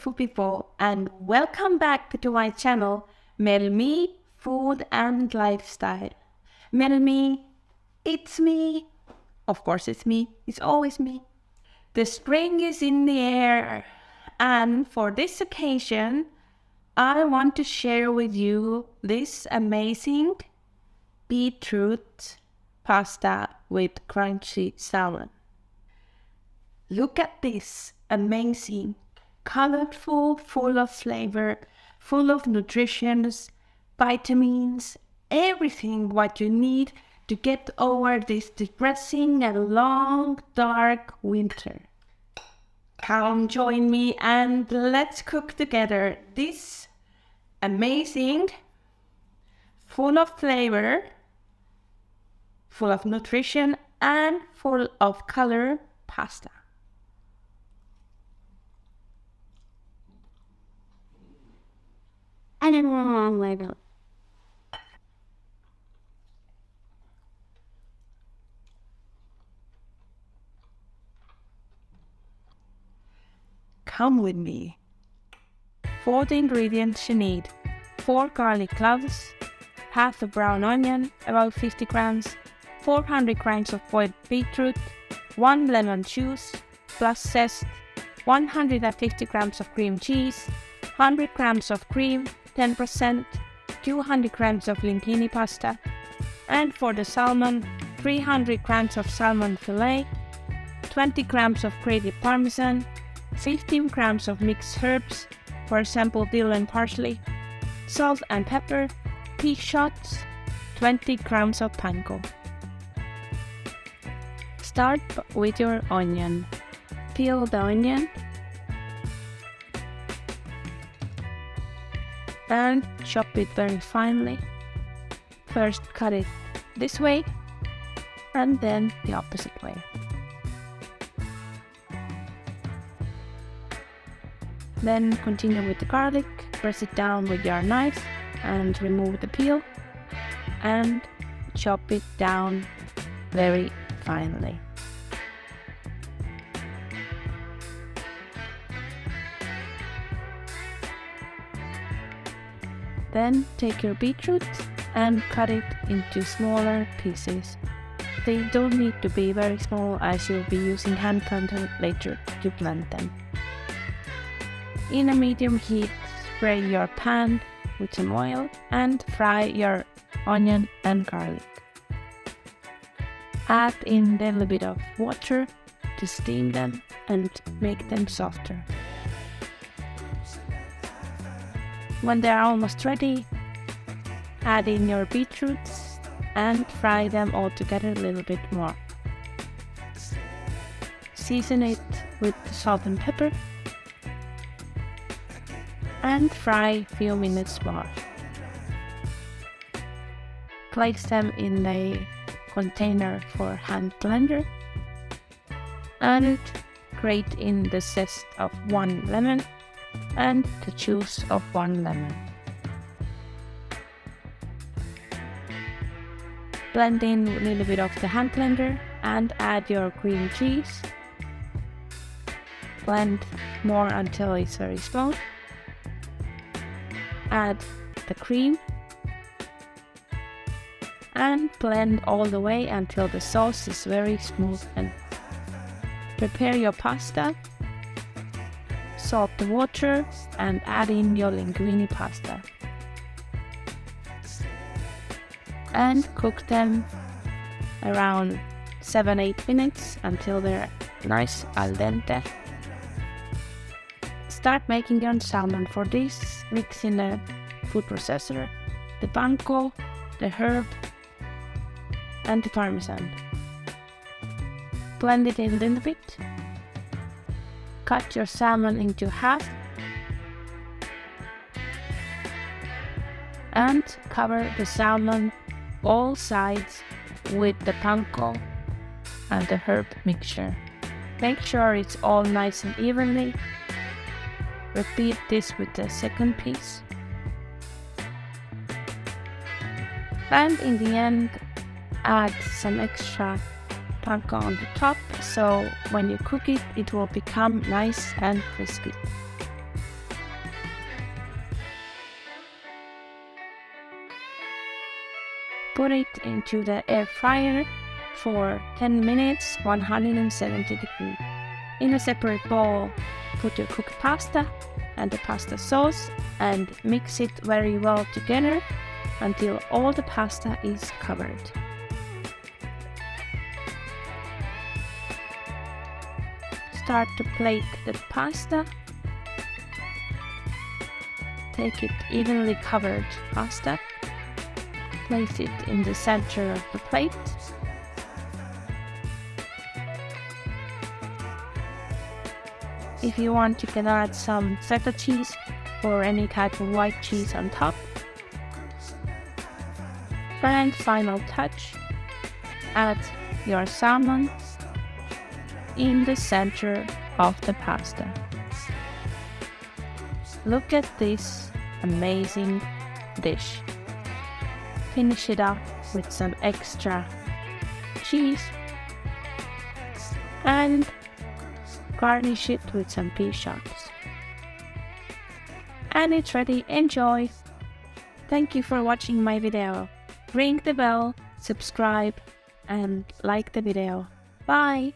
beautiful people, and welcome back to my channel, Melmii Food and Lifestyle. Melmii, it's me. Of course it's me, it's always me. The spring is in the air, and for this occasion, I want to share with you this amazing beetroot pasta with crunchy salmon. Look at this, amazing, colourful, full of flavour, full of nutrition, vitamins, everything what you need to get over this depressing and long, dark winter. Come join me and let's cook together this amazing, full of flavour, full of nutrition and full of colour pasta. And then one later. Come with me. For the ingredients you need: 4 garlic cloves, half a brown onion, about 50 grams, 400 grams of boiled beetroot, 1 lemon juice plus zest, 150 grams of cream cheese, 100 grams of cream, 10%, 200 grams of linguine pasta, and for the salmon, 300 grams of salmon fillet, 20 grams of grated parmesan, 15 grams of mixed herbs, for example dill and parsley, salt and pepper, pea shots, 20 grams of panko. Start with your onion. Peel the onion and chop it very finely. First cut it this way and then the opposite way. Then continue with the garlic, press it down with your knife and remove the peel and chop it down very finely. Then take your beetroot and cut it into smaller pieces. They don't need to be very small as you'll be using hand blender later to blend them. In a medium heat, spray your pan with some oil and fry your onion and garlic. Add in a little bit of water to steam them and make them softer. When they are almost ready, add in your beetroots and fry them all together a little bit more. Season it with salt and pepper and fry a few minutes more. Place them in a container for hand blender and grate in the zest of 1 lemon and the juice of 1 lemon. Blend in a little bit of the hand blender and add your cream cheese. Blend more until it's very smooth. Add the cream and blend all the way until the sauce is very smooth, and prepare your pasta. Salt the water and add in your linguine pasta and cook them around 7-8 minutes until they're nice al dente. Start making your salmon. For this, mix in a food processor the panko, the herb and the parmesan. Blend it in a little bit. Cut your salmon into half and cover the salmon all sides with the panko and the herb mixture. Make sure it's all nice and evenly. Repeat this with the second piece. And in the end, add some extra panko on the top, so when you cook it, it will become nice and crispy. Put it into the air fryer for 10 minutes, 170 degrees. In a separate bowl, put your cooked pasta and the pasta sauce and mix it very well together until all the pasta is covered. Start to plate the pasta. Take it evenly covered pasta. Place it in the center of the plate. If you want, you can add some feta cheese or any type of white cheese on top. And final touch, add your salmon in the center of the pasta. Look at this amazing dish. Finish it up with some extra cheese and garnish it with some pea shoots. And it's ready. Enjoy! Thank you for watching my video. Ring the bell, subscribe and like the video. Bye!